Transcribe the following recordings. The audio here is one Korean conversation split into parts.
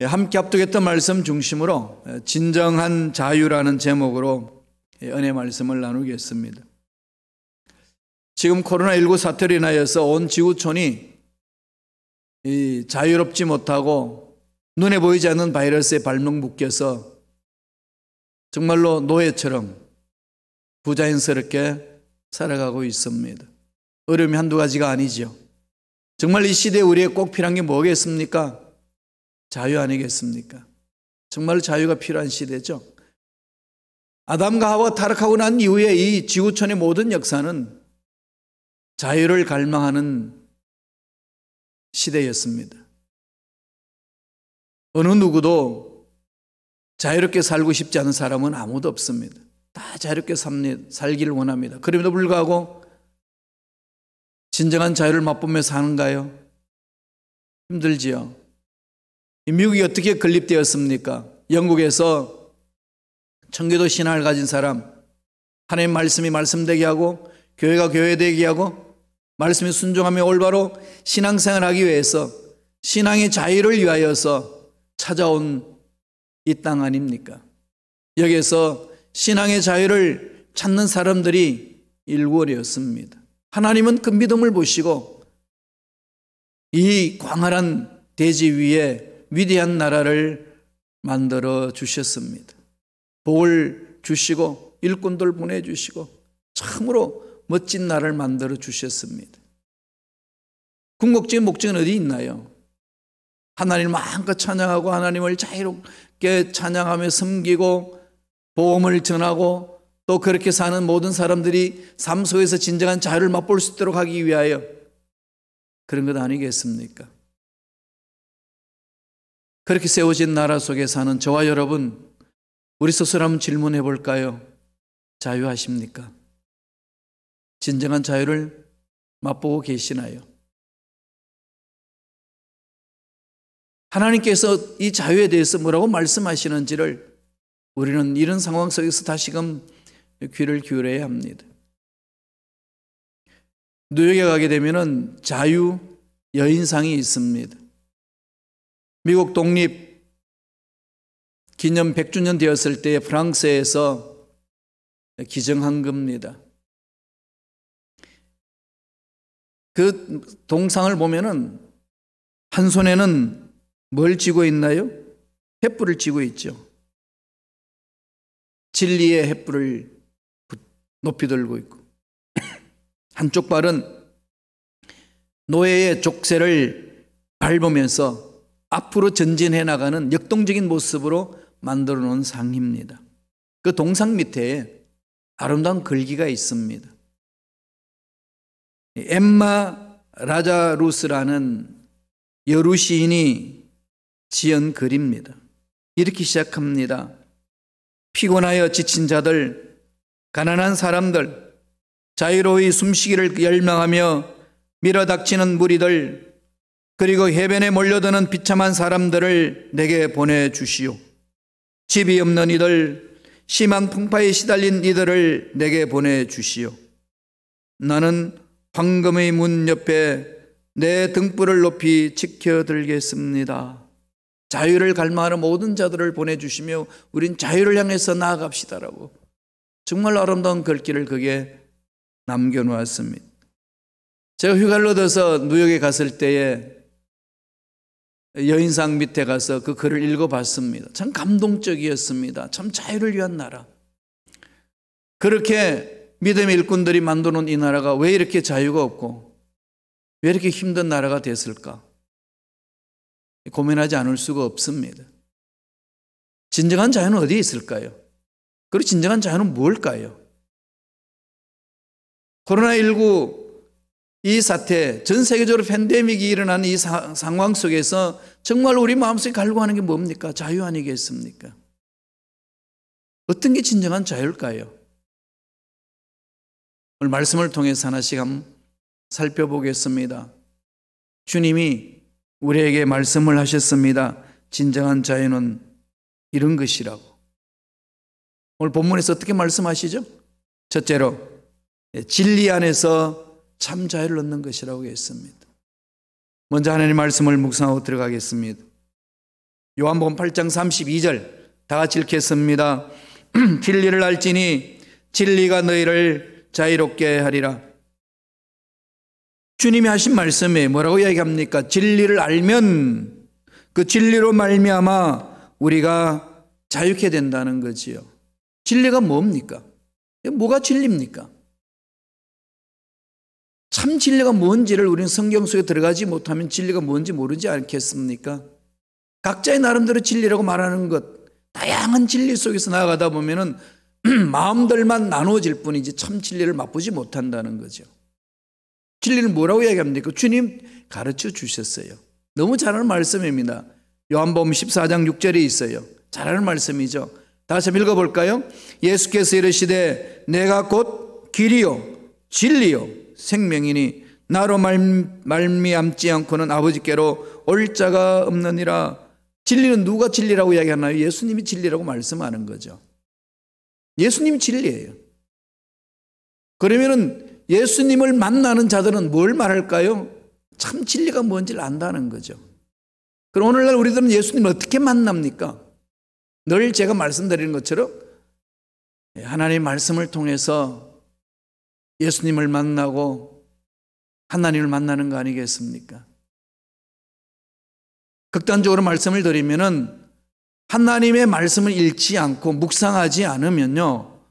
함께 합독했던 말씀 중심으로 진정한 자유라는 제목으로 은혜 말씀을 나누겠습니다. 지금 코로나19 사태로 인하여서 온 지구촌이 자유롭지 못하고 눈에 보이지 않는 바이러스에 발목 묶여서 정말로 노예처럼 부자연스럽게 살아가고 있습니다. 어려움이 한두 가지가 아니죠. 정말 이 시대에 우리에게 꼭 필요한 게 뭐겠습니까? 자유 아니겠습니까? 정말 자유가 필요한 시대죠. 아담과 하와가 타락하고 난 이후에 이 지구촌의 모든 역사는 자유를 갈망하는 시대였습니다. 어느 누구도 자유롭게 살고 싶지 않은 사람은 아무도 없습니다. 다 자유롭게 살기를 원합니다. 그럼에도 불구하고 진정한 자유를 맛보며 사는가요? 힘들지요. 미국이 어떻게 건립되었습니까? 영국에서 청교도 신앙을 가진 사람, 하나님 말씀이 말씀되게 하고 교회가 교회되게 하고 말씀에 순종하며 올바로 신앙생활하기 위해서 신앙의 자유를 위하여서 찾아온 이 땅 아닙니까? 여기에서 신앙의 자유를 찾는 사람들이 일구어렸습니다. 하나님은 그 믿음을 보시고 이 광활한 대지 위에 위대한 나라를 만들어 주셨습니다. 복을 주시고 일꾼들 보내주시고 참으로 멋진 나라를 만들어 주셨습니다. 궁극적인 목적은 어디 있나요? 하나님을 마음껏 찬양하고 하나님을 자유롭게 찬양하며 섬기고 복음을 전하고 또 그렇게 사는 모든 사람들이 삶 속에서 진정한 자유를 맛볼 수 있도록 하기 위하여 그런 것 아니겠습니까? 그렇게 세워진 나라 속에 사는 저와 여러분, 우리 스스로 한번 질문해 볼까요? 자유하십니까? 진정한 자유를 맛보고 계시나요? 하나님께서 이 자유에 대해서 뭐라고 말씀하시는지를 우리는 이런 상황 속에서 다시금 귀를 기울여야 합니다. 뉴욕에 가게 되면 자유 여인상이 있습니다. 미국 독립 기념 100주년 되었을 때 프랑스에서 기증한 겁니다. 그 동상을 보면은 한 손에는 뭘 쥐고 있나요? 횃불을 쥐고 있죠. 진리의 횃불을 높이 들고 있고 한쪽 발은 노예의 족쇄를 밟으면서 앞으로 전진해 나가는 역동적인 모습으로 만들어 놓은 상입니다. 그 동상 밑에 아름다운 글귀가 있습니다. 엠마 라자루스라는 여루 시인이 지은 글입니다. 이렇게 시작합니다. 피곤하여 지친 자들, 가난한 사람들, 자유로이 숨쉬기를 열망하며 밀어닥치는 무리들, 그리고 해변에 몰려드는 비참한 사람들을 내게 보내주시오. 집이 없는 이들, 심한 풍파에 시달린 이들을 내게 보내주시오. 나는 황금의 문 옆에 내 등불을 높이 지켜들겠습니다. 자유를 갈망하는 모든 자들을 보내주시며 우린 자유를 향해서 나아갑시다라고 정말 아름다운 글귀를 거기에 남겨놓았습니다. 제가 휴가를 얻어서 뉴욕에 갔을 때에 여인상 밑에 가서 그 글을 읽어봤습니다. 참 감동적이었습니다. 참 자유를 위한 나라. 그렇게 믿음의 일꾼들이 만들어놓은 이 나라가 왜 이렇게 자유가 없고 왜 이렇게 힘든 나라가 됐을까? 고민하지 않을 수가 없습니다. 진정한 자유는 어디에 있을까요? 그리고 진정한 자유는 뭘까요? 코로나19 이 사태, 전 세계적으로 팬데믹이 일어난 이 상황 속에서 정말 우리 마음속에 갈구하는 게 뭡니까? 자유 아니겠습니까? 어떤 게 진정한 자유일까요? 오늘 말씀을 통해서 하나씩 한번 살펴보겠습니다. 주님이 우리에게 말씀을 하셨습니다. 진정한 자유는 이런 것이라고. 오늘 본문에서 어떻게 말씀하시죠? 첫째로 진리 안에서 참 자유를 얻는 것이라고 했습니다. 먼저 하나님 말씀을 묵상하고 들어가겠습니다. 요한복음 8장 32절 다 같이 읽겠습니다. 진리를 알지니 진리가 너희를 자유롭게 하리라. 주님이 하신 말씀에 뭐라고 이야기합니까? 진리를 알면 그 진리로 말미암아 우리가 자유케 된다는 거지요. 진리가 뭡니까? 뭐가 진리입니까? 참 진리가 뭔지를 우리는 성경 속에 들어가지 못하면 진리가 뭔지 모르지 않겠습니까? 각자의 나름대로 진리라고 말하는 것, 다양한 진리 속에서 나아가다 보면은 마음들만 나누어질 뿐이지 참 진리를 맛보지 못한다는 거죠. 진리는 뭐라고 이야기합니까? 주님 가르쳐 주셨어요. 너무 잘 아는 말씀입니다. 요한복음 14장 6절에 있어요. 잘 아는 말씀이죠. 다시 한번 읽어볼까요? 예수께서 이르시되 내가 곧 길이요 진리요 생명이니 나로 말미암지 않고는 아버지께로 올 자가 없느니라. 진리는 누가 진리라고 이야기하나요? 예수님이 진리라고 말씀하는 거죠. 예수님이 진리예요. 그러면은 예수님을 만나는 자들은 뭘 말할까요? 참 진리가 뭔지를 안다는 거죠. 그럼 오늘날 우리들은 예수님을 어떻게 만납니까? 늘 제가 말씀드리는 것처럼 하나님의 말씀을 통해서 예수님을 만나고 하나님을 만나는 거 아니겠습니까? 극단적으로 말씀을 드리면은 하나님의 말씀을 읽지 않고 묵상하지 않으면요,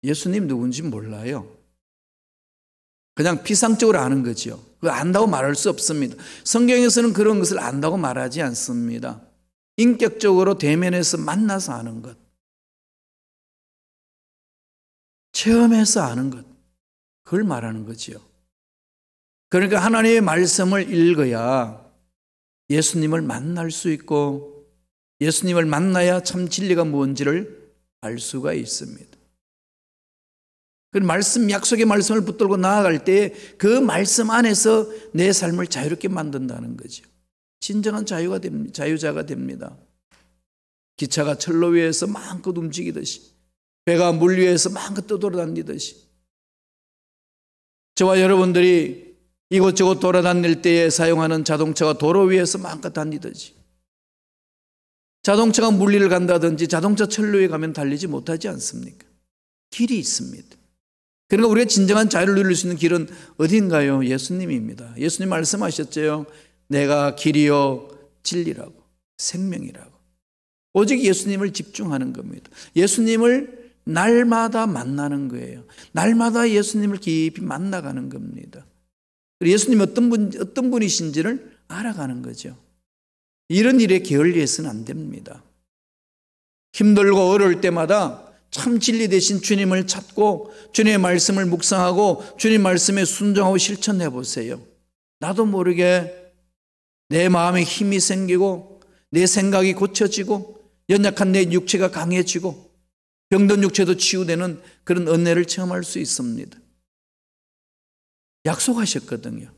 예수님 누군지 몰라요. 그냥 피상적으로 아는 거죠. 그거 안다고 말할 수 없습니다. 성경에서는 그런 것을 안다고 말하지 않습니다. 인격적으로 대면해서 만나서 아는 것, 체험해서 아는 것, 그걸 말하는 거지요. 그러니까 하나님의 말씀을 읽어야 예수님을 만날 수 있고 예수님을 만나야 참 진리가 뭔지를 알 수가 있습니다. 그 말씀, 약속의 말씀을 붙들고 나아갈 때 그 말씀 안에서 내 삶을 자유롭게 만든다는 거죠. 진정한 자유자가 됩니다. 기차가 철로 위에서 마음껏 움직이듯이, 배가 물 위에서 마음껏 떠돌아다니듯이, 저와 여러분들이 이곳저곳 돌아다닐 때에 사용하는 자동차가 도로 위에서 마음껏 다니듯이, 자동차가 물 위를 간다든지 자동차 철로에 가면 달리지 못하지 않습니까? 길이 있습니다. 그러니까 우리가 진정한 자유를 누릴 수 있는 길은 어딘가요? 예수님입니다. 예수님 말씀하셨죠. 내가 길이요 진리라고 생명이라고. 오직 예수님을 집중하는 겁니다. 예수님을 날마다 만나는 거예요. 날마다 예수님을 깊이 만나가는 겁니다. 예수님이 어떤 분이신지를 알아가는 거죠. 이런 일에 게을리해서는 안 됩니다. 힘들고 어려울 때마다 참 진리 되신 주님을 찾고 주님의 말씀을 묵상하고 주님 말씀에 순종하고 실천해 보세요. 나도 모르게 내 마음에 힘이 생기고 내 생각이 고쳐지고 연약한 내 육체가 강해지고 병든 육체도 치유되는 그런 은혜를 체험할 수 있습니다. 약속하셨거든요.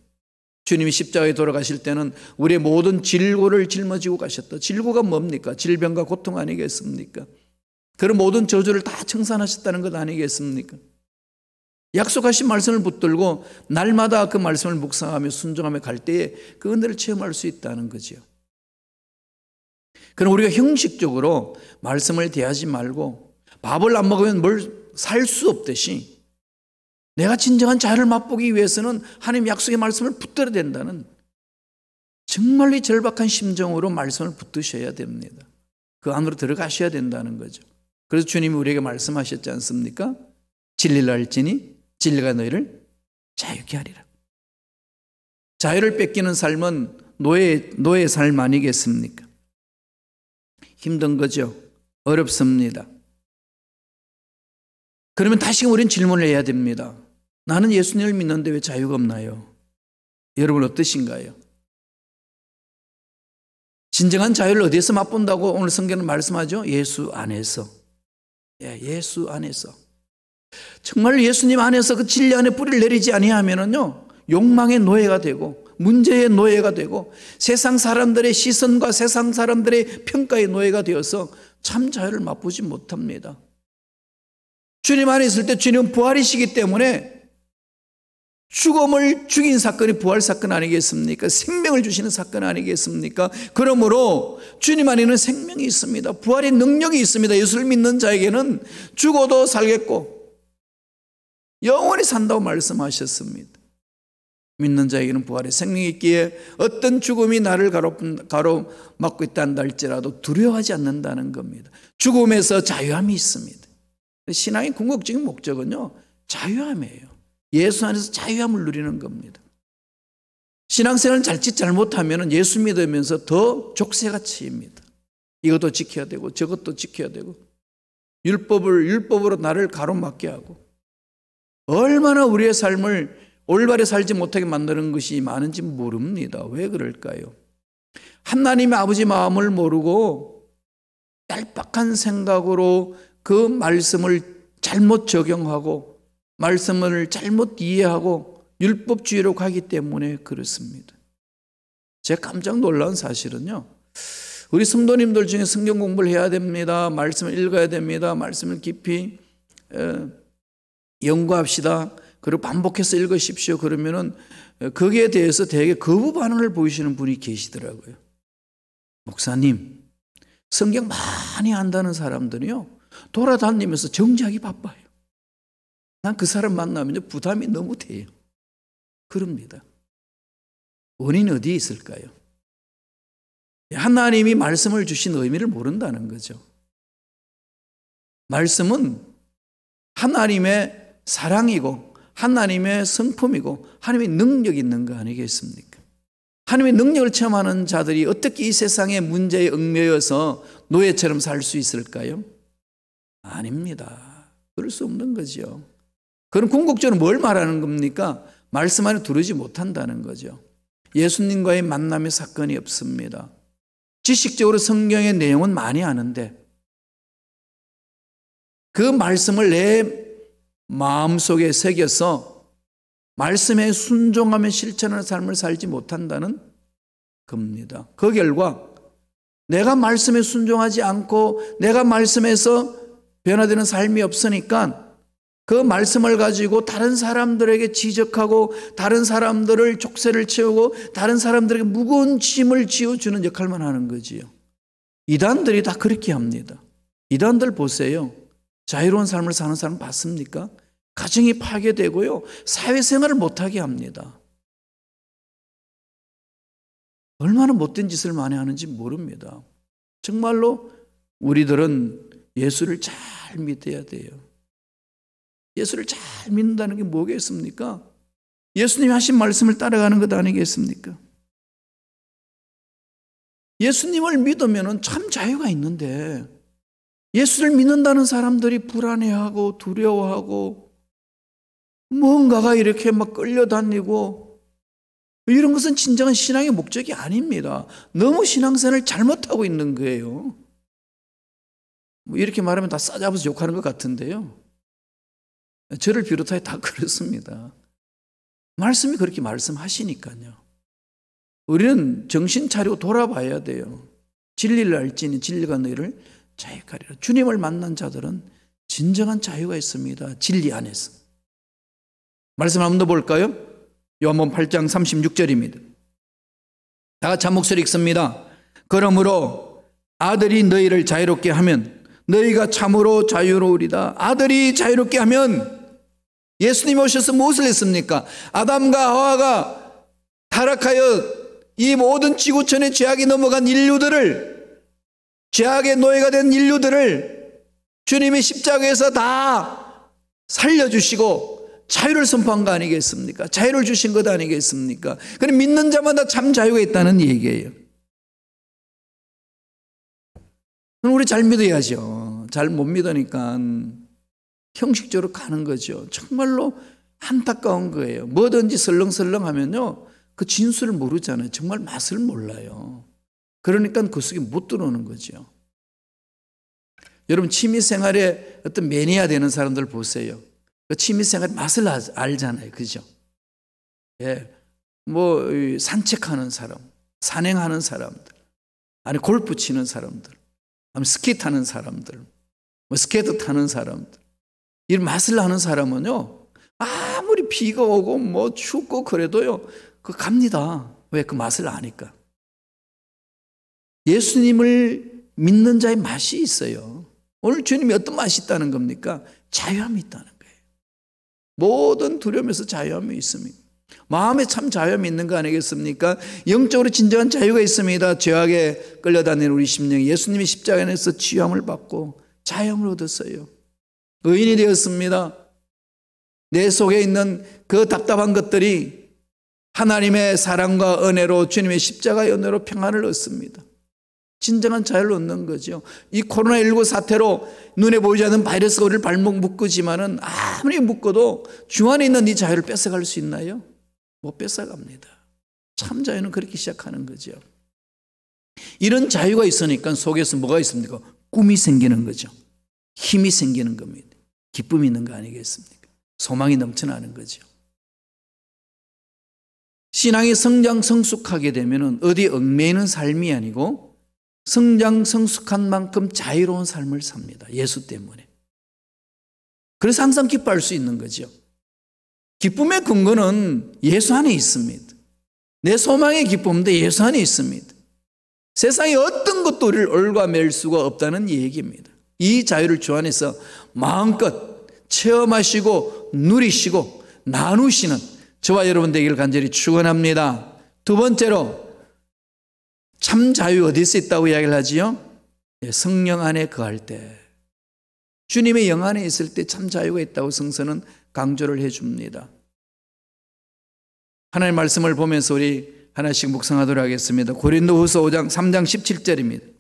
주님이 십자가에 돌아가실 때는 우리의 모든 질고를 짊어지고 가셨다. 질고가 뭡니까? 질병과 고통 아니겠습니까? 그런 모든 저주를 다 청산하셨다는 것 아니겠습니까? 약속하신 말씀을 붙들고 날마다 그 말씀을 묵상하며 순종하며 갈 때에 그 은혜를 체험할 수 있다는 거죠. 그럼 우리가 형식적으로 말씀을 대하지 말고 밥을 안 먹으면 뭘 살 수 없듯이 내가 진정한 자유를 맛보기 위해서는 하나님 약속의 말씀을 붙들어야 된다는 정말로 절박한 심정으로 말씀을 붙드셔야 됩니다. 그 안으로 들어가셔야 된다는 거죠. 그래서 주님이 우리에게 말씀하셨지 않습니까? 진리를 알지니 진리가 너희를 자유케 하리라. 자유를 뺏기는 삶은 노예의 삶 아니겠습니까? 힘든 거죠. 어렵습니다. 그러면 다시금 우리는 질문을 해야 됩니다. 나는 예수님을 믿는데 왜 자유가 없나요? 여러분 어떠신가요? 진정한 자유를 어디에서 맛본다고 오늘 성경은 말씀하죠? 예수 안에서. 예수 안에서. 정말 예수님 안에서 그 진리 안에 뿌리를 내리지 아니하면은요, 욕망의 노예가 되고 문제의 노예가 되고 세상 사람들의 시선과 세상 사람들의 평가의 노예가 되어서 참 자유를 맛보지 못합니다. 주님 안에 있을 때 주님은 부활이시기 때문에 죽음을 죽인 사건이 부활 사건 아니겠습니까? 생명을 주시는 사건 아니겠습니까? 그러므로 주님 안에는 생명이 있습니다. 부활의 능력이 있습니다. 예수를 믿는 자에게는 죽어도 살겠고 영원히 산다고 말씀하셨습니다. 믿는 자에게는 부활의 생명이 있기에 어떤 죽음이 나를 가로막고 있다는 할지라도 두려워하지 않는다는 겁니다. 죽음에서 자유함이 있습니다. 신앙의 궁극적인 목적은요, 자유함이에요. 예수 안에서 자유함을 누리는 겁니다. 신앙생활을 자칫 잘못하면 예수 믿으면서 더 족쇄가 치입니다. 이것도 지켜야 되고 저것도 지켜야 되고 율법으로 나를 가로막게 하고 얼마나 우리의 삶을 올바르게 살지 못하게 만드는 것이 많은지 모릅니다. 왜 그럴까요? 하나님의 아버지 마음을 모르고 얄팍한 생각으로 그 말씀을 잘못 적용하고 말씀을 잘못 이해하고 율법주의로 가기 때문에 그렇습니다. 제가 깜짝 놀란 사실은요, 우리 성도님들 중에 성경 공부를 해야 됩니다. 말씀을 읽어야 됩니다. 말씀을 깊이 연구합시다. 그리고 반복해서 읽으십시오. 그러면은 거기에 대해서 되게 거부 반응을 보이시는 분이 계시더라고요. 목사님, 성경 많이 안다는 사람들이요, 돌아다니면서 정지하기 바빠요. 난 그 사람 만나면 부담이 너무 돼요. 그럽니다. 원인이 어디에 있을까요? 하나님이 말씀을 주신 의미를 모른다는 거죠. 말씀은 하나님의 사랑이고 하나님의 성품이고 하나님의 능력이 있는 거 아니겠습니까? 하나님의 능력을 체험하는 자들이 어떻게 이 세상의 문제에 얽매여서 노예처럼 살 수 있을까요? 아닙니다. 그럴 수 없는 거죠. 그럼 궁극적으로 뭘 말하는 겁니까? 말씀 안에 두르지 못한다는 거죠. 예수님과의 만남의 사건이 없습니다. 지식적으로 성경의 내용은 많이 아는데 그 말씀을 내 마음속에 새겨서 말씀에 순종하며 실천하는 삶을 살지 못한다는 겁니다. 그 결과 내가 말씀에 순종하지 않고 내가 말씀에서 변화되는 삶이 없으니까 그 말씀을 가지고 다른 사람들에게 지적하고 다른 사람들을 족쇄를 채우고 다른 사람들에게 무거운 짐을 지어주는 역할만 하는 거지요. 이단들이 다 그렇게 합니다. 이단들 보세요. 자유로운 삶을 사는 사람 봤습니까? 가정이 파괴되고요, 사회생활을 못하게 합니다. 얼마나 못된 짓을 많이 하는지 모릅니다. 정말로 우리들은 예수를 잘 믿어야 돼요. 예수를 잘 믿는다는 게 뭐겠습니까? 예수님이 하신 말씀을 따라가는 것 아니겠습니까? 예수님을 믿으면 참 자유가 있는데 예수를 믿는다는 사람들이 불안해하고 두려워하고 뭔가가 이렇게 막 끌려다니고 이런 것은 진정한 신앙의 목적이 아닙니다. 너무 신앙생활을 잘못하고 있는 거예요. 뭐 이렇게 말하면 다 싸잡아서 욕하는 것 같은데요. 저를 비롯하여 다 그렇습니다. 말씀이 그렇게 말씀하시니까요. 우리는 정신 차리고 돌아봐야 돼요. 진리를 알지니 진리가 너희를 자유케 하리라. 주님을 만난 자들은 진정한 자유가 있습니다. 진리 안에서. 말씀 한번 더 볼까요? 요한복음 8장 36절입니다. 다 같이 한 목소리 읽습니다. 그러므로 아들이 너희를 자유롭게 하면 너희가 참으로 자유로우리다. 아들이 자유롭게 하면 예수님이 오셔서 무엇을 했습니까? 아담과 하와가 타락하여 이 모든 지구촌의 죄악이 넘어간 인류들을, 죄악의 노예가 된 인류들을 주님이 십자가에서 다 살려주시고 자유를 선포한 거 아니겠습니까? 자유를 주신 것 아니겠습니까? 그럼 믿는 자마다 참 자유가 있다는 얘기예요. 그럼 우리 잘 믿어야죠. 잘 못 믿으니까 형식적으로 가는 거죠. 정말로 안타까운 거예요. 뭐든지 설렁설렁 하면요, 그 진수를 모르잖아요. 정말 맛을 몰라요. 그러니까 그 속에 못 들어오는 거죠. 여러분, 취미생활에 어떤 매니아 되는 사람들 보세요. 그 취미생활 맛을 알잖아요. 그죠? 예. 뭐, 산책하는 사람, 산행하는 사람들, 아니, 골프 치는 사람들, 아니, 스키 타는 사람들, 뭐 스케이트 타는 사람들, 이 맛을 아는 사람은요, 아무리 비가 오고 뭐 춥고 그래도요, 그 갑니다. 왜? 그 맛을 아니까. 예수님을 믿는 자의 맛이 있어요. 오늘 주님이 어떤 맛이 있다는 겁니까? 자유함이 있다는 거예요. 모든 두려움에서 자유함이 있습니다. 마음에 참 자유함이 있는 거 아니겠습니까? 영적으로 진정한 자유가 있습니다. 죄악에 끌려다니는 우리 심령이 예수님이 십자가 안에서 치유함을 받고 자유함을 얻었어요. 의인이 되었습니다. 내 속에 있는 그 답답한 것들이 하나님의 사랑과 은혜로 주님의 십자가의 은혜로 평안을 얻습니다. 진정한 자유를 얻는 거죠. 이 코로나19 사태로 눈에 보이지 않는 바이러스가 우리를 발목 묶지만은 아무리 묶어도 주 안에 있는 이 자유를 뺏어갈 수 있나요? 못 뺏어갑니다. 참 자유는 그렇게 시작하는 거죠. 이런 자유가 있으니까 속에서 뭐가 있습니까? 꿈이 생기는 거죠. 힘이 생기는 겁니다. 기쁨이 있는 거 아니겠습니까? 소망이 넘쳐나는 거죠. 신앙이 성장 성숙하게 되면 어디 얽매이는 삶이 아니고 성장 성숙한 만큼 자유로운 삶을 삽니다. 예수 때문에. 그래서 항상 기뻐할 수 있는 거죠. 기쁨의 근거는 예수 안에 있습니다. 내 소망의 기쁨도 예수 안에 있습니다. 세상의 어떤 것도 우리를 얽어맬 수가 없다는 얘기입니다. 이 자유를 주 안에서 마음껏 체험하시고 누리시고 나누시는 저와 여러분 되기를 간절히 축원합니다. 두 번째로 참 자유 어디서 있다고 이야기를 하지요? 성령 안에 거할 때, 주님의 영 안에 있을 때 참 자유가 있다고 성서는 강조를 해줍니다. 하나님의 말씀을 보면서 우리 하나씩 묵상하도록 하겠습니다. 고린도후서 3장 17절입니다.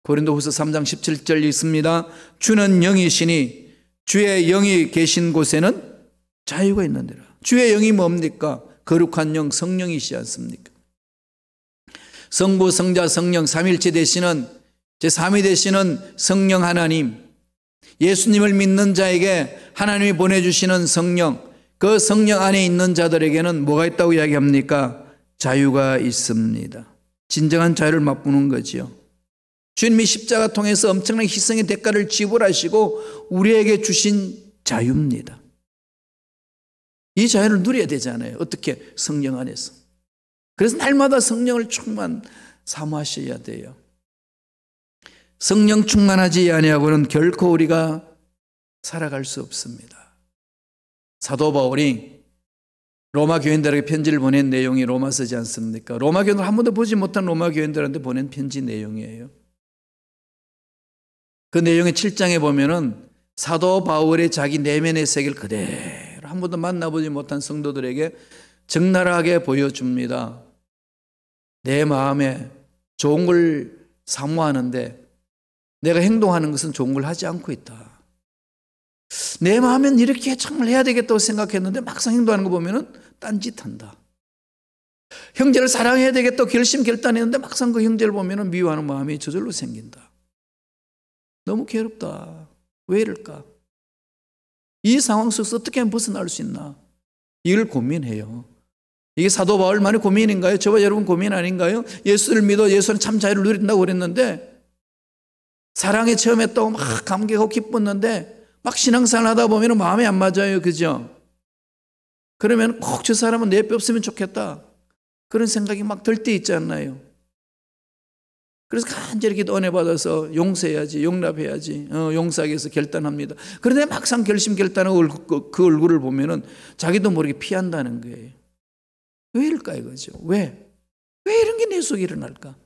고린도후서 3장 17절 있습니다. 주는 영이시니 주의 영이 계신 곳에는 자유가 있는데라. 주의 영이 뭡니까? 거룩한 영 성령이시지 않습니까? 성부, 성자, 성령 삼일체 되시는 제3위 되시는 성령 하나님, 예수님을 믿는 자에게 하나님이 보내주시는 성령, 그 성령 안에 있는 자들에게는 뭐가 있다고 이야기합니까? 자유가 있습니다. 진정한 자유를 맛보는 거지요. 주님이 십자가 통해서 엄청난 희생의 대가를 지불하시고 우리에게 주신 자유입니다. 이 자유를 누려야 되잖아요. 어떻게? 성령 안에서. 그래서 날마다 성령을 충만 사모하셔야 돼요. 성령 충만하지 아니하고는 결코 우리가 살아갈 수 없습니다. 사도 바울이 로마 교인들에게 편지를 보낸 내용이 로마서지 않습니까? 로마 교인들 한 번도 보지 못한 로마 교인들한테 보낸 편지 내용이에요. 그 내용의 7장에 보면은 사도 바울의 자기 내면의 세계를 그대로 한 번도 만나보지 못한 성도들에게 적나라하게 보여줍니다. 내 마음에 좋은 걸 사모하는데 내가 행동하는 것은 좋은 걸 하지 않고 있다. 내 마음엔 이렇게 정말 해야 되겠다고 생각했는데 막상 행동하는 거 보면은 딴짓한다. 형제를 사랑해야 되겠다고 결심결단했는데 막상 그 형제를 보면은 미워하는 마음이 저절로 생긴다. 너무 괴롭다. 왜 이럴까? 이 상황 속에서 어떻게 하면 벗어날 수 있나? 이걸 고민해요. 이게 사도 바울만의 고민인가요? 저와 여러분 고민 아닌가요? 예수를 믿어 예수는 참 자유를 누린다고 그랬는데 사랑에 체험했다고 막 감격하고 기뻤는데 막 신앙생활 하다 보면 마음이 안 맞아요. 그죠? 그러면 꼭 저 사람은 내 옆에 없으면 좋겠다. 그런 생각이 막 들 때 있지 않나요? 그래서 간절히 기도 은혜 받아서 용서해야지, 용납해야지, 용서하기 위해서 결단합니다. 그런데 막상 결심결단하고 그 얼굴을 보면은 자기도 모르게 피한다는 거예요. 왜 이럴까 이거죠? 왜 이런 게 내 속에 일어날까?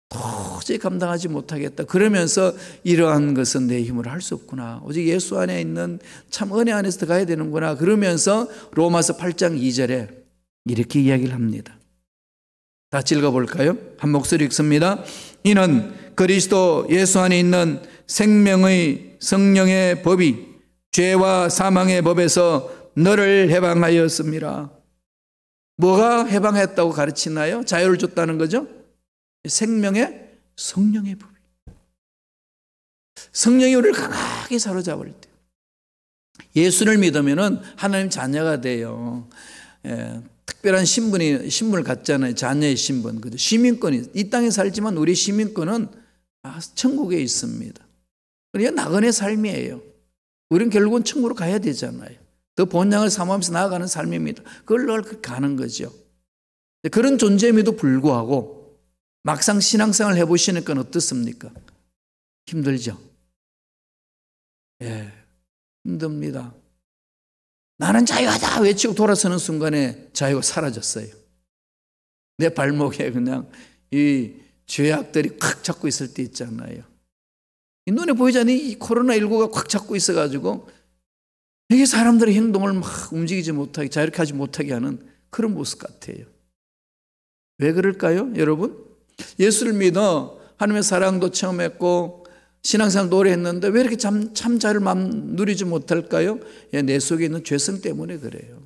도저히 감당하지 못하겠다. 그러면서 이러한 것은 내 힘으로 할 수 없구나. 오직 예수 안에 있는 참 은혜 안에서 들어가야 되는구나. 그러면서 로마서 8장 2절에 이렇게 이야기를 합니다. 같이 읽어볼까요? 한 목소리 읽습니다. 이는 그리스도 예수 안에 있는 생명의 성령의 법이 죄와 사망의 법에서 너를 해방하였습니다. 뭐가 해방했다고 가르치나요? 자유를 줬다는 거죠? 생명의 성령의 법. 성령이 우리를 강하게 사로잡을 때 예수를 믿으면 하나님 자녀가 돼요. 특별한 신분을 갖잖아요. 자녀의 신분. 시민권이 이 땅에 살지만 우리 시민권은 천국에 있습니다. 우리가 나그네 삶이에요. 우리는 결국은 천국으로 가야 되잖아요. 더 본향을 사모하면서 나아가는 삶입니다. 그걸 늘 가는 거죠. 그런 존재임에도 불구하고 막상 신앙생활을 해보시니까 어떻습니까? 힘들죠? 예, 힘듭니다. 나는 자유하다 외치고 돌아서는 순간에 자유가 사라졌어요. 내 발목에 그냥 이 죄악들이 콱 잡고 있을 때 있잖아요. 이 눈에 보이지 않는 이 코로나19가 콱 잡고 있어가지고 이게 사람들의 행동을 막 움직이지 못하게, 자유롭게 하지 못하게 하는 그런 모습 같아요. 왜 그럴까요, 여러분? 예수를 믿어 하나님의 사랑도 체험했고 신앙생활 오래 했는데 왜 이렇게 참 자유를 누리지 못할까요? 내 속에 있는 죄성 때문에 그래요.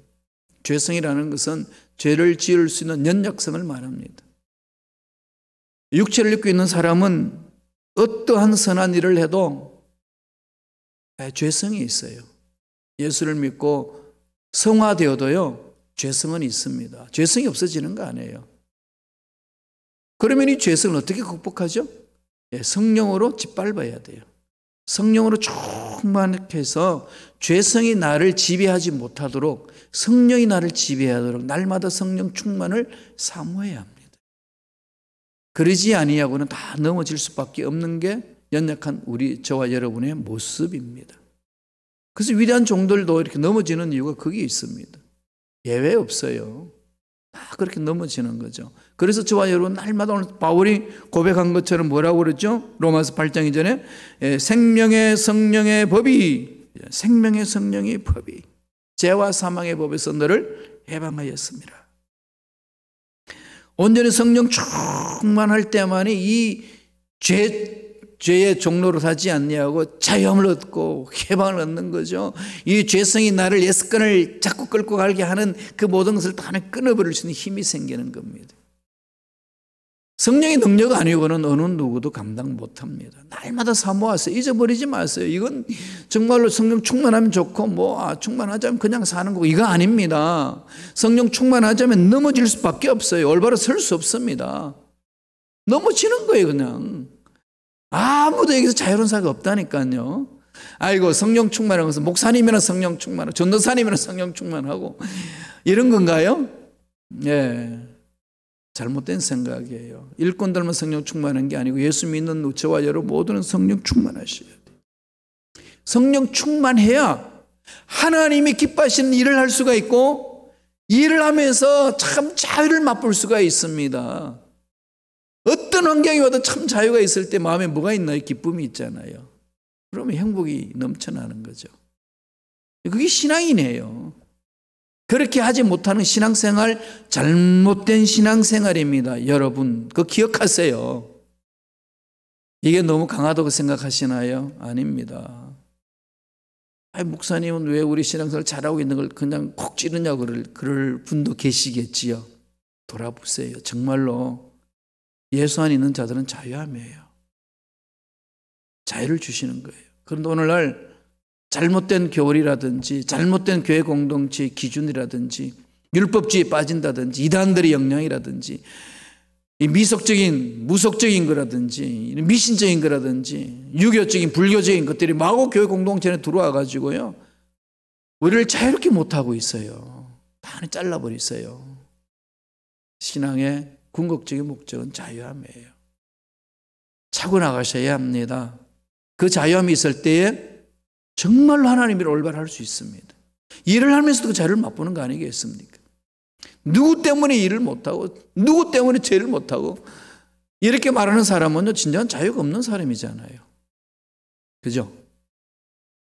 죄성이라는 것은 죄를 지을 수 있는 연약성을 말합니다. 육체를 입고 있는 사람은 어떠한 선한 일을 해도 죄성이 있어요. 예수를 믿고 성화되어도요, 죄성은 있습니다. 죄성이 없어지는 거 아니에요. 그러면 이 죄성을 어떻게 극복하죠? 성령으로 짓밟아야 돼요. 성령으로 충만해서 죄성이 나를 지배하지 못하도록, 성령이 나를 지배하도록 날마다 성령 충만을 사모해야 합니다. 그러지 아니하고는 다 넘어질 수밖에 없는 게 연약한 저와 여러분의 모습입니다. 그래서 위대한 종들도 이렇게 넘어지는 이유가 거기에 있습니다. 예외 없어요. 다 그렇게 넘어지는 거죠. 그래서 저와 여러분 날마다 오늘 바울이 고백한 것처럼 뭐라고 그러죠? 로마서 8장 이전에 생명의 성령의 법이 죄와 사망의 법에서 너를 해방하였습니다. 온전히 성령 충만할 때만이 이 죄의 종로로 사지 않냐고 자유함을 얻고 해방을 얻는 거죠. 이 죄성이 나를 예습관을 자꾸 끌고 가게 하는 그 모든 것을 다 끊어버릴 수 있는 힘이 생기는 겁니다. 성령의 능력 아니고는 어느 누구도 감당 못합니다. 날마다 사모하세요. 잊어버리지 마세요. 이건 정말로 성령 충만하면 좋고 충만하자면 그냥 사는 거고 이거 아닙니다. 성령 충만하자면 넘어질 수밖에 없어요. 올바로 설 수 없습니다. 넘어지는 거예요 그냥. 아무도 여기서 자유로운 사람이 없다니까요. 아이고 성령 충만한 것은 목사님이나 성령 충만하고 전도사님이나 성령 충만하고 이런 건가요? 예, 잘못된 생각이에요. 일꾼들만 성령 충만한 게 아니고 예수 믿는 저와 여러분 모두는 성령 충만하셔야 돼요. 성령 충만해야 하나님이 기뻐하시는 일을 할 수가 있고 일을 하면서 참 자유를 맛볼 수가 있습니다. 어떤 환경이 와도 참 자유가 있을 때 마음에 뭐가 있나요? 기쁨이 있잖아요. 그러면 행복이 넘쳐나는 거죠. 그게 신앙이네요. 그렇게 하지 못하는 신앙생활, 잘못된 신앙생활입니다. 여러분, 그거 기억하세요. 이게 너무 강하다고 생각하시나요? 아닙니다. 목사님은 왜 우리 신앙생활 잘하고 있는 걸 그냥 콕 찌르냐고 그럴 분도 계시겠지요. 돌아보세요. 정말로 예수 안에 있는 자들은 자유함이에요. 자유를 주시는 거예요. 그런데 오늘날 잘못된 교리라든지 잘못된 교회 공동체의 기준이라든지 율법주의에 빠진다든지 이단들의 영향이라든지 이 무속적인 거라든지 미신적인 거라든지 유교적인 불교적인 것들이 마구 교회 공동체에 들어와 가지고요 우리를 자유롭게 못하고 있어요. 다 잘라버리세요. 신앙의 궁극적인 목적은 자유함이에요. 차고 나가셔야 합니다. 그 자유함이 있을 때에 정말로 하나님을 올바로 할 수 있습니다. 일을 하면서도 그 자유를 맛보는 거 아니겠습니까? 누구 때문에 일을 못하고 누구 때문에 죄를 못하고 이렇게 말하는 사람은요 진정한 자유가 없는 사람이잖아요. 그죠?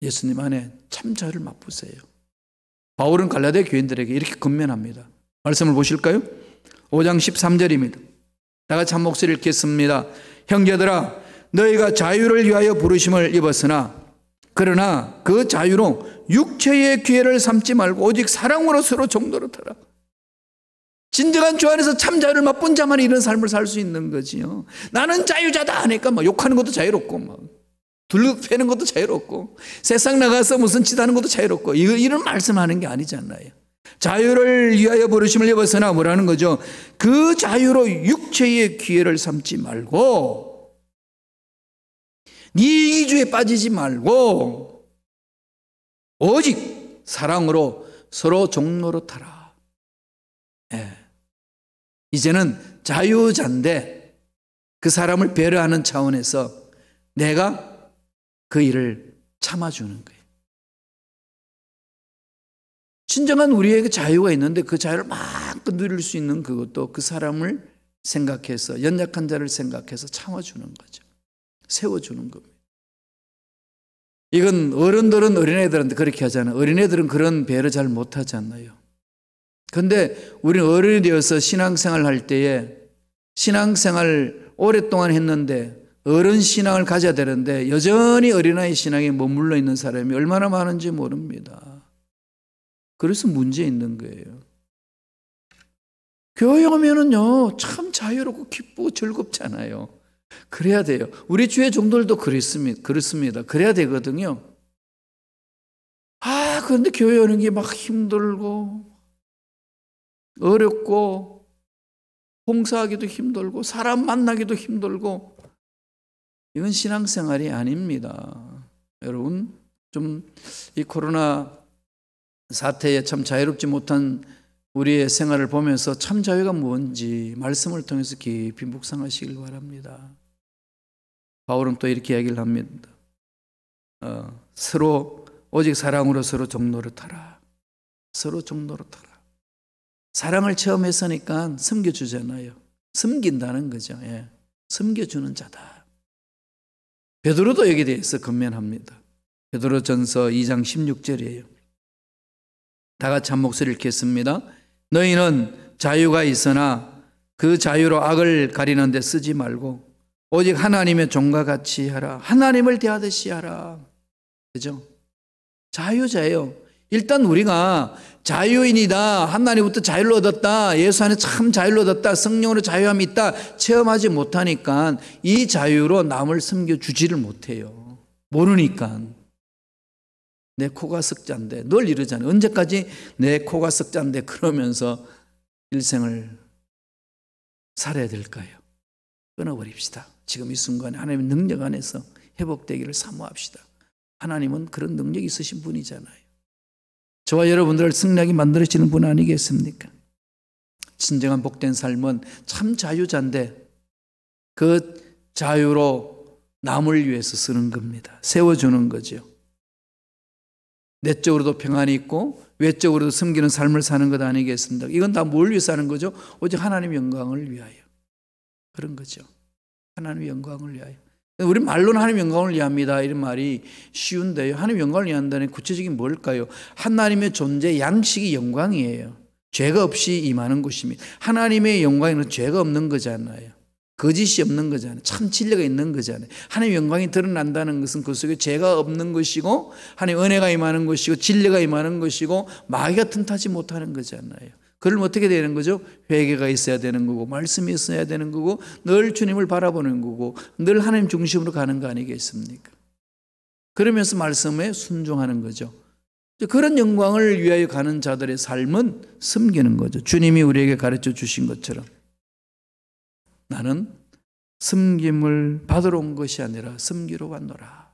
예수님 안에 참 자유를 맛보세요. 바울은 갈라디아 교인들에게 이렇게 권면합니다. 말씀을 보실까요? 5장 13절입니다. 다 같이 한 목소리 읽겠습니다. 형제들아 너희가 자유를 위하여 부르심을 입었으나 그러나 그 자유로 육체의 기회를 삼지 말고 오직 사랑으로 서로 종도로 타라. 진정한 주 안에서 참 자유를 맛본 자만 이런 삶을 살 수 있는 거지요. 나는 자유자다 하니까 막 욕하는 것도 자유롭고 막 둘러패는 것도 자유롭고 세상 나가서 무슨 짓 하는 것도 자유롭고 이런 말씀하는 게 아니잖아요. 자유를 위하여 부르심을 입었으나 뭐라는 거죠? 그 자유로 육체의 기회를 삼지 말고 네 이기주의에 빠지지 말고 오직 사랑으로 서로 종로로 타라. 예. 이제는 자유자인데 그 사람을 배려하는 차원에서 내가 그 일을 참아주는 거예요. 진정한 우리에게 자유가 있는데 그 자유를 마음껏 누릴 수 있는 그것도 그 사람을 생각해서, 연약한 자를 생각해서 참아주는 거죠. 세워주는 겁니다. 이건 어른들은 어린애들한테 그렇게 하잖아요. 어린애들은 그런 배려 잘 못하잖아요. 그런데 우리는 어른이 되어서 신앙생활 할 때에 신앙생활 오랫동안 했는데 어른 신앙을 가져야 되는데 여전히 어린아이 신앙에 머물러 있는 사람이 얼마나 많은지 모릅니다. 그래서 문제 있는 거예요. 교회 오면은요, 참 자유롭고 기쁘고 즐겁잖아요. 그래야 돼요. 우리 주의 종들도 그렇습니다. 그래야 되거든요. 그런데 교회 오는 게 막 힘들고, 어렵고, 봉사하기도 힘들고, 사람 만나기도 힘들고, 이건 신앙생활이 아닙니다. 여러분, 좀 이 코로나 사태에 참 자유롭지 못한 우리의 생활을 보면서 참 자유가 뭔지 말씀을 통해서 깊이 묵상하시길 바랍니다. 바울은 또 이렇게 이야기를 합니다. 서로 오직 사랑으로 서로 종로를 타라. 서로 종로로 타라. 사랑을 체험했으니까 섬겨주잖아요. 섬긴다는 거죠. 예. 섬겨주는 자다. 베드로도 여기에 대해서 건면합니다. 베드로전서 2장 16절이에요. 다 같이 한 목소리를 읽겠습니다. 너희는 자유가 있으나 그 자유로 악을 가리는 데 쓰지 말고 오직 하나님의 종과 같이 하라. 하나님을 대하듯이 하라. 그죠? 자유자예요. 일단 우리가 자유인이다, 하나님부터 자유를 얻었다, 예수 안에 참 자유를 얻었다, 성령으로 자유함이 있다 체험하지 못하니까 이 자유로 남을 섬겨주지를 못해요. 모르니까. 내 코가 석자인데, 늘 이러잖아요. 언제까지 내 코가 석자인데 그러면서 일생을 살아야 될까요? 끊어버립시다. 지금 이 순간에 하나님의 능력 안에서 회복되기를 사모합시다. 하나님은 그런 능력이 있으신 분이잖아요. 저와 여러분들을 승리하게 만들어지는 분 아니겠습니까? 진정한 복된 삶은 참 자유자인데 그 자유로 남을 위해서 쓰는 겁니다. 세워주는 거죠. 내적으로도 평안이 있고 외적으로도 섬기는 삶을 사는 것 아니겠습니까? 이건 다 뭘 위해서 하는 거죠? 오직 하나님의 영광을 위하여. 그런 거죠. 하나님의 영광을 위하여. 우리 말로는 하나님의 영광을 위합니다. 이런 말이 쉬운데요. 하나님의 영광을 위한다는 구체적인 뭘까요? 하나님의 존재 양식이 영광이에요. 죄가 없이 임하는 곳입니다. 하나님의 영광에는 죄가 없는 거잖아요. 거짓이 없는 거잖아요. 참 진리가 있는 거잖아요. 하나님의 영광이 드러난다는 것은 그 속에 죄가 없는 것이고 하나님의 은혜가 임하는 것이고 진리가 임하는 것이고 마귀가 틈타지 못하는 거잖아요. 그럼 어떻게 되는 거죠? 회개가 있어야 되는 거고 말씀이 있어야 되는 거고 늘 주님을 바라보는 거고 늘 하나님 중심으로 가는 거 아니겠습니까? 그러면서 말씀에 순종하는 거죠. 그런 영광을 위하여 가는 자들의 삶은 섬기는 거죠. 주님이 우리에게 가르쳐 주신 것처럼 나는 섬김을 받으러 온 것이 아니라 섬기러 왔노라.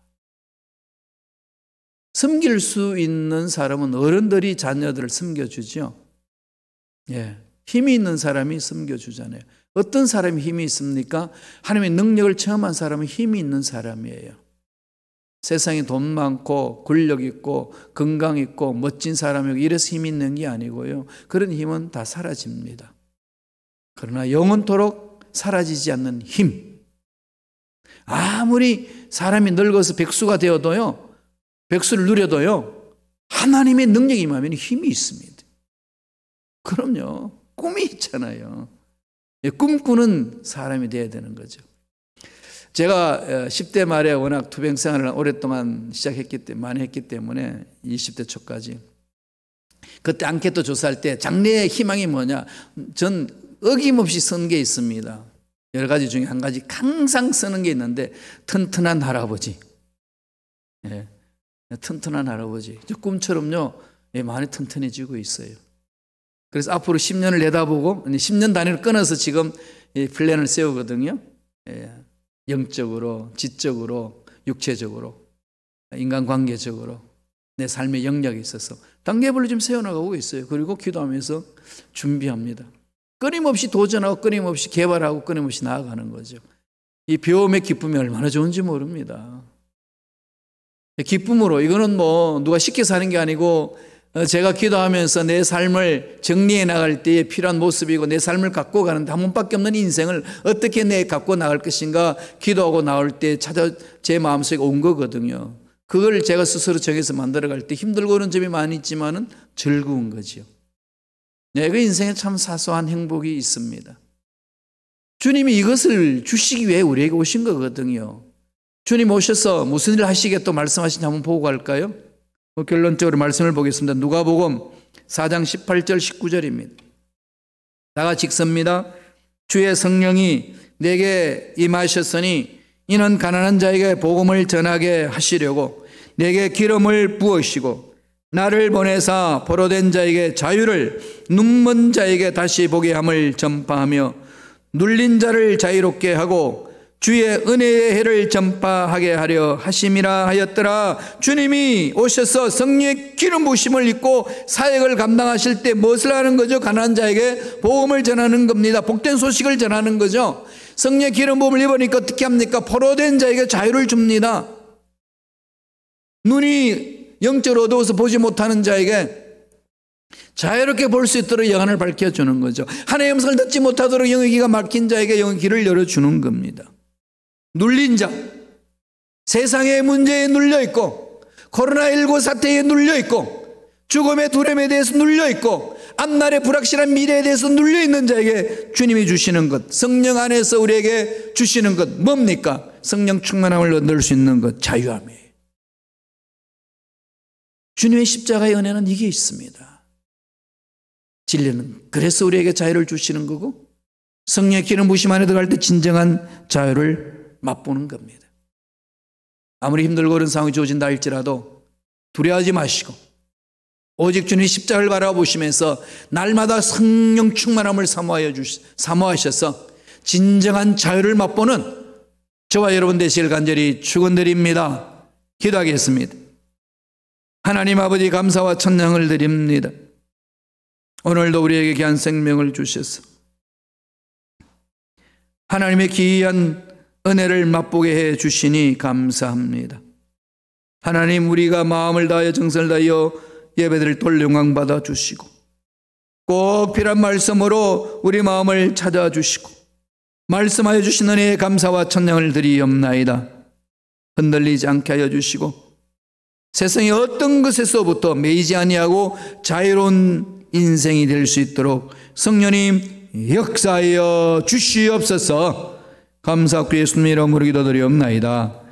섬길 수 있는 사람은 어른들이 자녀들을 섬겨주죠. 예, 힘이 있는 사람이 섬겨주잖아요. 어떤 사람이 힘이 있습니까? 하나님의 능력을 체험한 사람은 힘이 있는 사람이에요. 세상에 돈 많고 권력 있고 건강 있고 멋진 사람이고 이래서 힘이 있는 게 아니고요. 그런 힘은 다 사라집니다. 그러나 영원토록 사라지지 않는 힘. 아무리 사람이 늙어서 백수가 되어도요, 백수를 누려도요, 하나님의 능력이 임하면 힘이 있습니다. 그럼요. 꿈이 있잖아요. 꿈꾸는 사람이 돼야 되는 거죠. 제가 10대 말에 워낙 투병 생활을 오랫동안 많이 했기 때문에 20대 초까지. 그때 앙케이트 조사할 때 장래의 희망이 뭐냐? 전 어김없이 쓴 게 있습니다. 여러 가지 중에 한 가지 항상 쓰는 게 있는데 튼튼한 할아버지. 예, 튼튼한 할아버지. 저 꿈처럼요. 많이 튼튼해지고 있어요. 그래서 앞으로 10년을 내다보고 10년 단위로 끊어서 지금 플랜을 세우거든요. 예, 영적으로, 지적으로, 육체적으로, 인간관계적으로 내 삶의 영역에 있어서 단계별로 좀 세워나가고 있어요. 그리고 기도하면서 준비합니다. 끊임없이 도전하고 끊임없이 개발하고 끊임없이 나아가는 거죠. 이 배움의 기쁨이 얼마나 좋은지 모릅니다. 기쁨으로, 이거는 뭐 누가 시켜서 하는 게 아니고 제가 기도하면서 내 삶을 정리해 나갈 때에 필요한 모습이고 내 삶을 갖고 가는데 한 번밖에 없는 인생을 어떻게 내 갖고 나갈 것인가 기도하고 나올 때 찾아 제 마음속에 온 거거든요. 그걸 제가 스스로 정해서 만들어갈 때 힘들고 그런 점이 많이 있지만은 즐거운 거지요. 그 인생에 참 사소한 행복이 있습니다. 주님이 이것을 주시기 위해 우리에게 오신 거거든요. 주님 오셔서 무슨 일을 하시겠다고 말씀하시는지 한번 보고 갈까요? 결론적으로 말씀을 보겠습니다. 누가복음 4장 18절 19절입니다. 다 같이 읽습니다. 주의 성령이 내게 임하셨으니 이는 가난한 자에게 복음을 전하게 하시려고 내게 기름을 부으시고 나를 보내사 포로된 자에게 자유를 눈먼 자에게 다시 보게 함을 전파하며 눌린 자를 자유롭게 하고 주의 은혜의 해를 전파하게 하려 하심이라 하였더라. 주님이 오셔서 성령의 기름 부으심을 입고 사역을 감당하실 때 무엇을 하는 거죠? 가난한 자에게 복음을 전하는 겁니다. 복된 소식을 전하는 거죠. 성령의 기름 부음을 입으니까 어떻게 합니까? 포로된 자에게 자유를 줍니다. 눈이 영적으로 어두워서 보지 못하는 자에게 자유롭게 볼 수 있도록 영안을 밝혀주는 거죠. 하나님의 음성을 듣지 못하도록 영의 귀가 막힌 자에게 영의 길을 열어주는 겁니다. 눌린 자, 세상의 문제에 눌려있고 코로나19 사태에 눌려있고 죽음의 두려움에 대해서 눌려있고 앞날의 불확실한 미래에 대해서 눌려있는 자에게 주님이 주시는 것, 성령 안에서 우리에게 주시는 것 뭡니까? 성령 충만함을 얻을 수 있는 것, 자유함이에요. 주님의 십자가의 은혜는 이게 있습니다. 진리는 그래서 우리에게 자유를 주시는 거고 성령의 기름 부으심 안에 들어갈 때 진정한 자유를 맛보는 겁니다. 아무리 힘들고 그런 상황이 주어진다 할지라도 두려워하지 마시고 오직 주님의 십자가를 바라보시면서 날마다 성령 충만함을 사모하셔서 진정한 자유를 맛보는 저와 여러분 되시길 간절히 축원드립니다. 기도하겠습니다. 하나님 아버지 감사와 찬양을 드립니다. 오늘도 우리에게 귀한 생명을 주셔서 하나님의 귀한 은혜를 맛보게 해 주시니 감사합니다. 하나님, 우리가 마음을 다하여 정성을 다하여 예배드릴 돌 영광 받아 주시고 꼭 필요한 말씀으로 우리 마음을 찾아주시고 말씀하여 주신 은혜에 감사와 찬양을 드리옵나이다. 흔들리지 않게 하여 주시고 세상의 어떤 것에서부터 매이지 아니하고 자유로운 인생이 될 수 있도록 성령님 역사하여 주시옵소서. 감사하고 예수님 이름으로 기도드리옵나이다.